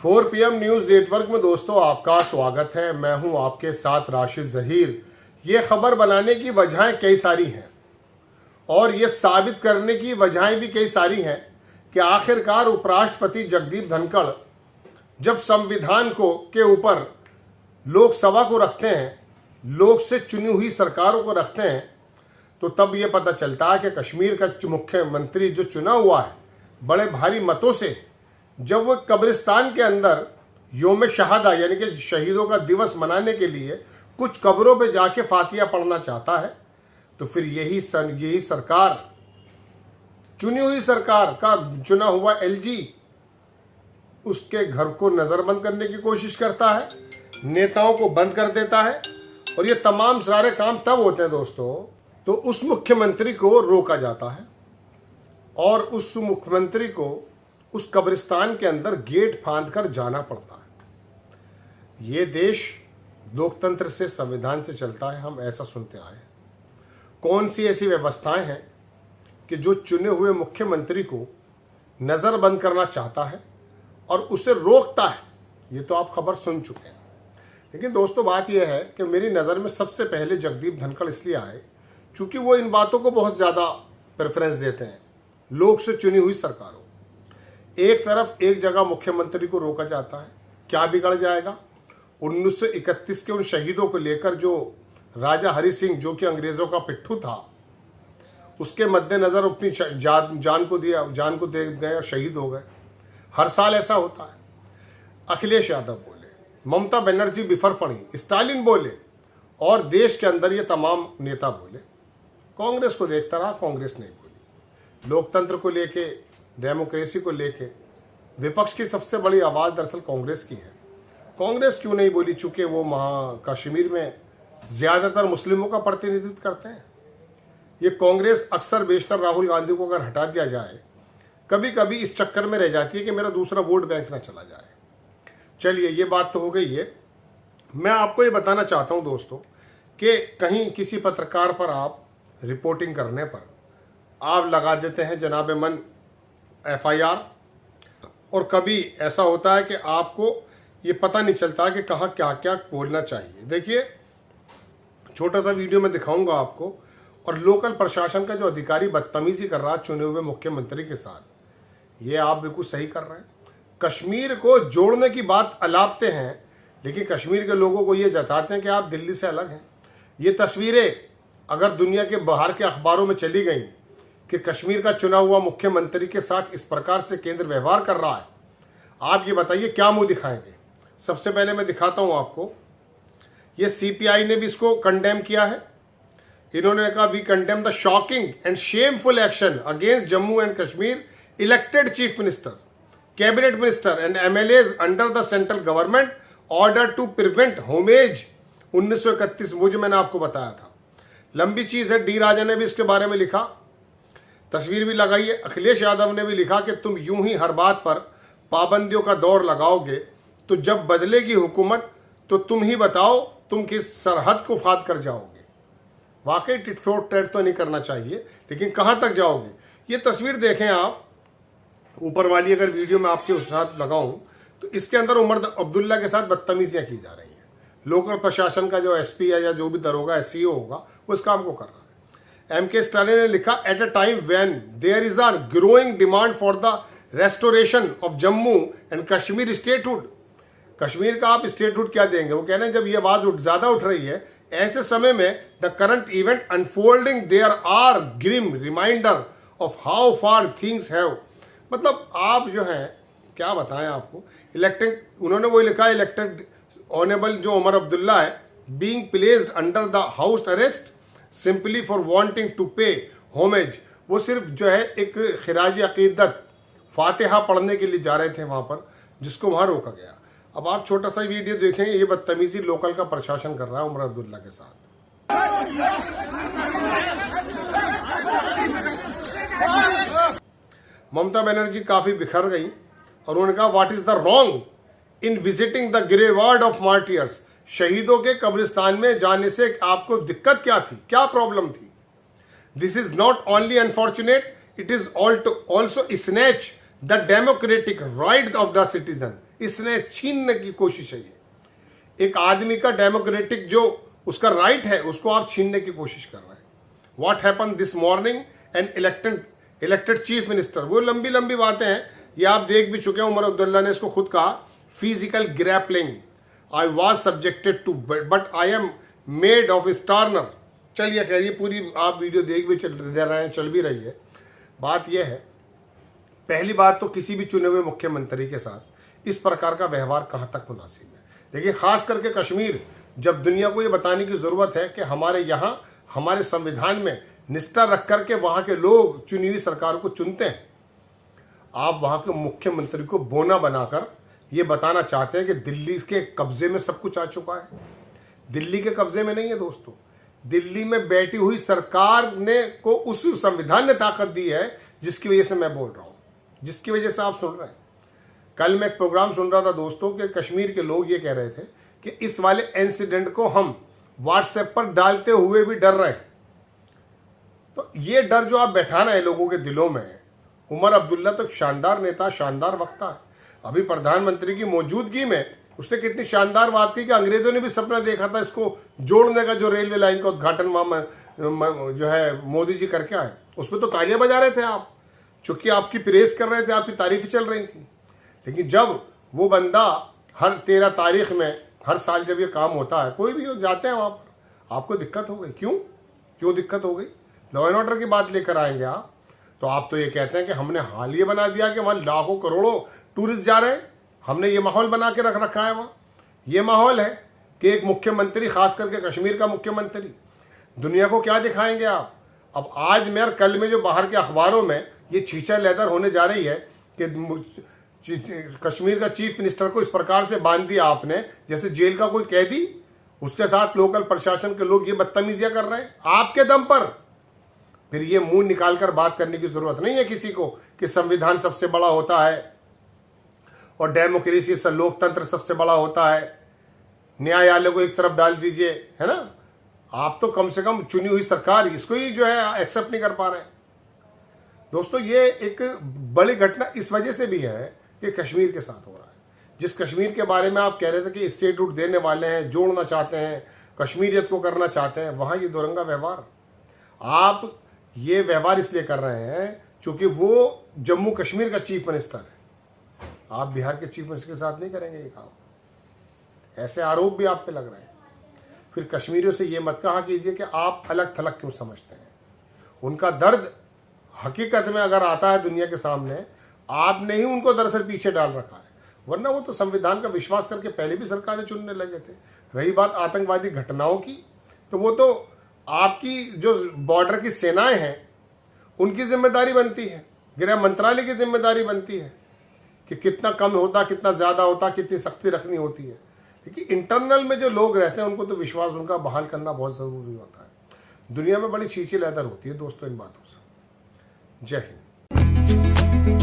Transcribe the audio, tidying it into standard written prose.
4 PM news network में दोस्तों आपका स्वागत है। मैं हूं आपके साथ राशिद जहीर। ये खबर बनाने की वजहें कई सारी हैं और ये साबित करने की वजहें भी कई सारी हैं कि आखिरकार उपराष्ट्रपति जगदीप धनखड़ जब संविधान को के ऊपर लोकसभा को रखते हैं, लोक से चुनी हुई सरकारों को रखते हैं, तो तब ये पता चलता है कि कश्मीर का मुख्यमंत्री जो चुना हुआ है बड़े भारी मतों से, जब वो कब्रिस्तान के अंदर योम शहादा यानी कि शहीदों का दिवस मनाने के लिए कुछ कब्रों पे जाके फातिया पढ़ना चाहता है, तो फिर यही सरकार, चुनी हुई सरकार का चुना हुआ एलजी उसके घर को नजरबंद करने की कोशिश करता है, नेताओं को बंद कर देता है। और ये तमाम सारे काम तब होते हैं दोस्तों, तो उस मुख्यमंत्री को रोका जाता है और उस मुख्यमंत्री को उस कब्रिस्तान के अंदर गेट फांद कर जाना पड़ता है। ये देश लोकतंत्र से, संविधान से चलता है, हम ऐसा सुनते आए हैं। कौन सी ऐसी व्यवस्थाएं हैं कि जो चुने हुए मुख्यमंत्री को नजरबंद करना चाहता है और उसे रोकता है? ये तो आप खबर सुन चुके हैं। लेकिन दोस्तों बात यह है कि मेरी नज़र में सबसे पहले जगदीप धनखड़ इसलिए आए क्योंकि वो इन बातों को बहुत ज़्यादा प्रेफरेंस देते हैं। लोक से चुनी हुई सरकारों, एक तरफ एक जगह मुख्यमंत्री को रोका जाता है, क्या बिगड़ जाएगा? 1931 के उन शहीदों को लेकर जो राजा हरि सिंह, जो कि अंग्रेजों का पिट्ठू था, उसके मद्देनजर अपनी जान को दे गए और शहीद हो गए। हर साल ऐसा होता है। अखिलेश यादव बोले, ममता बनर्जी बिफर पड़ी, स्टालिन बोले और देश के अंदर ये तमाम नेता बोले। कांग्रेस को देखता रहा, कांग्रेस नहीं बोली। लोकतंत्र को लेके, डेमोक्रेसी को लेके विपक्ष की सबसे बड़ी आवाज दरअसल कांग्रेस की है। कांग्रेस क्यों नहीं बोली? चूंकि वो कश्मीर में ज्यादातर मुस्लिमों का प्रतिनिधित्व करते हैं। ये कांग्रेस अक्सर बेशतर राहुल गांधी को अगर हटा दिया जाए, कभी कभी इस चक्कर में रह जाती है कि मेरा दूसरा वोट बैंक ना चला जाए। चलिए, ये बात तो हो गई है। मैं आपको ये बताना चाहता हूं दोस्तों कि कहीं किसी पत्रकार पर आप रिपोर्टिंग करने पर आप लगा देते हैं जनाबे मन FIR, और कभी ऐसा होता है कि आपको ये पता नहीं चलता कि कहाँ क्या क्या बोलना चाहिए। देखिए, छोटा सा वीडियो में दिखाऊंगा आपको, और लोकल प्रशासन का जो अधिकारी बदतमीजी कर रहा है चुने हुए मुख्यमंत्री के साथ, ये आप बिल्कुल सही कर रहे हैं। कश्मीर को जोड़ने की बात अलापते हैं, लेकिन कश्मीर के लोगों को ये जताते हैं कि आप दिल्ली से अलग हैं। ये तस्वीरें अगर दुनिया के बाहर के अखबारों में चली गई कि कश्मीर का चुना हुआ मुख्यमंत्री के साथ इस प्रकार से केंद्र व्यवहार कर रहा है, आप ये बताइए क्या मुंह दिखाएंगे? सबसे पहले मैं दिखाता हूं आपको, ये CPI ने भी इसको कंडेम किया है। इन्होंने कहा, we condemn the shocking and shameful action against Jammu and Kashmir elected chief minister, cabinet minister and MLAs under the central government order to prevent homage 1931। वो जो मैंने आपको बताया था, लंबी चीज है। डी राजा ने भी इसके बारे में लिखा, तस्वीर भी लगाई है। अखिलेश यादव ने भी लिखा कि तुम यूं ही हर बात पर पाबंदियों का दौर लगाओगे तो जब बदलेगी हुकूमत तो तुम ही बताओ तुम किस सरहद को फाद कर जाओगे। वाकई टिट फॉर टैट तो नहीं करना चाहिए, लेकिन कहां तक जाओगे? ये तस्वीर देखें आप, ऊपर वाली अगर वीडियो में आपके साथ लगाऊं तो इसके अंदर उमर अब्दुल्ला के साथ बदतमीजियां की जा रही हैं। लोकल प्रशासन का जो SP है या जो भी दरोगा SCO होगा, वो इस काम को कर रहा है। MK स्टालिन ने लिखा, at a time when there is a growing demand for the restoration of Jammu and Kashmir statehood. Kashmir का आप स्टेटहुड क्या देंगे? वो कह रहे हैं जब ये आवाज ज्यादा उठ रही है, ऐसे समय में the current event unfolding there are grim reminder of how far things have. मतलब आप जो है क्या बताएं आपको। इलेक्टेड, उन्होंने वो लिखा है, इलेक्टेड ऑनरेबल जो उमर अब्दुल्ला है, being placed under the house arrest simply for wanting to pay homage. वो सिर्फ जो है एक खिराजी अकीदत फातिहा पढ़ने के लिए जा रहे थे वहां पर, जिसको वहां रोका गया। अब आप छोटा सा वीडियो देखेंगे, ये बदतमीजी लोकल का प्रशासन कर रहा है उमर अब्दुल्ला के साथ। ममता बनर्जी काफी बिखर गई और उन्होंने कहा, what is the wrong in visiting the graveyard of martyrs. शहीदों के कब्रिस्तान में जाने से आपको दिक्कत क्या थी, क्या प्रॉब्लम थी? This is not only unfortunate, it is also snatch the democratic right of the citizen. इसने छीनने की कोशिश है। ये एक आदमी का डेमोक्रेटिक जो उसका राइट है उसको आप छीनने की कोशिश कर रहे हैं। What happen this morning and elected chief minister, वो लंबी लंबी बातें हैं, ये आप देख भी चुके हैं। उमर अब्दुल्ला ने इसको खुद कहा, physical grappling I was subjected to but I am made of sterner. चलिए खैर, ये पूरी आप वीडियो देख भी दे रहे हैं, चल भी रही है। बात यह है, पहली बात तो किसी भी चुने हुए मुख्यमंत्री के साथ इस प्रकार का व्यवहार कहां तक मुनासिब है। देखिए, खास करके कश्मीर, जब दुनिया को ये बताने की जरूरत है कि हमारे यहाँ हमारे संविधान में निष्ठा रख करके वहां के लोग चुनी हुई सरकार को चुनते हैं, आप वहां के मुख्यमंत्री को बोना बनाकर ये बताना चाहते हैं कि दिल्ली के कब्जे में सब कुछ आ चुका है। दिल्ली के कब्जे में नहीं है दोस्तों, दिल्ली में बैठी हुई सरकार ने को उस संविधान ने ताकत दी है जिसकी वजह से मैं बोल रहा हूं, जिसकी वजह से आप सुन रहे हैं। कल मैं एक प्रोग्राम सुन रहा था दोस्तों कि कश्मीर के लोग ये कह रहे थे कि इस वाले इंसिडेंट को हम व्हाट्सएप पर डालते हुए भी डर रहे हैं। तो ये डर जो आप बैठाना है लोगों के दिलों में, उमर अब्दुल्ला तो शानदार नेता, शानदार वक्ता है। अभी प्रधानमंत्री की मौजूदगी में उसने कितनी शानदार बात की कि अंग्रेजों ने भी सपना देखा था इसको जोड़ने का, जो रेलवे लाइन का उद्घाटन वहां जो है मोदी जी करके आए, उसमें तो तालियां बजा रहे थे आप, चूंकि आपकी प्रेस कर रहे थे, आपकी तारीफें चल रही थी। लेकिन जब वो बंदा हर 13 तारीख में हर साल जब ये काम होता है, कोई भी जाते हैं वहां पर, आपको दिक्कत हो गई। क्यों दिक्कत हो गई? लॉ एंड ऑर्डर की बात लेकर आएंगे आप, तो आप तो ये कहते हैं कि हमने हाल ये बना दिया कि वहां लाखों करोड़ों टूरिस्ट जा रहे हैं, हमने ये माहौल बना के रख रखा है। वहां ये माहौल है कि एक मुख्यमंत्री, खास करके कश्मीर का मुख्यमंत्री, दुनिया को क्या दिखाएंगे आप? अब आज में और कल में जो बाहर के अखबारों में ये छींचा लेदर होने जा रही है कि कश्मीर का चीफ मिनिस्टर को इस प्रकार से बांध दिया आपने जैसे जेल का कोई कैदी, उसके साथ लोकल प्रशासन के लोग ये बदतमीजियां कर रहे हैं आपके दम पर। फिर ये मुंह निकालकर बात करने की जरूरत नहीं है किसी को कि संविधान सबसे बड़ा होता है और डेमोक्रेसी से लोकतंत्र सबसे बड़ा होता है, न्यायालय को एक तरफ डाल दीजिए, है ना। आप तो कम से कम चुनी हुई सरकार इसको ही जो है एक्सेप्ट नहीं कर पा रहे हैं। दोस्तों, ये एक बड़ी घटना इस वजह से भी है कि कश्मीर के साथ हो रहा है। जिस कश्मीर के बारे में आप कह रहे थे कि स्टेटहुड देने वाले हैं, जोड़ना चाहते हैं, कश्मीरियत को करना चाहते हैं, वहां ये दोरंगा व्यवहार, आप ये व्यवहार इसलिए कर रहे हैं क्योंकि वो जम्मू कश्मीर का चीफ मिनिस्टर है। आप बिहार के चीफ मिनिस्टर के साथ नहीं करेंगे ये काम। ऐसे आरोप भी आप पे लग रहे हैं। फिर कश्मीरियों से ये मत कहा कीजिए कि आप अलग थलग क्यों समझते हैं। उनका दर्द हकीकत में अगर आता है दुनिया के सामने, आपने ही उनको दरअसल पीछे डाल रखा है, वरना वो तो संविधान का विश्वास करके पहले भी सरकारें चुनने लगे थे। रही बात आतंकवादी घटनाओं की, तो वो तो आपकी जो बॉर्डर की सेनाएं हैं उनकी जिम्मेदारी बनती है, गृह मंत्रालय की जिम्मेदारी बनती है कि कितना कम होता, कितना ज्यादा होता, कितनी सख्ती रखनी होती है। क्योंकि इंटरनल में जो लोग रहते हैं उनको तो विश्वास उनका बहाल करना बहुत जरूरी होता है। दुनिया में बड़ी छींची लहदर होती है दोस्तों इन बातों से। जय हिंद।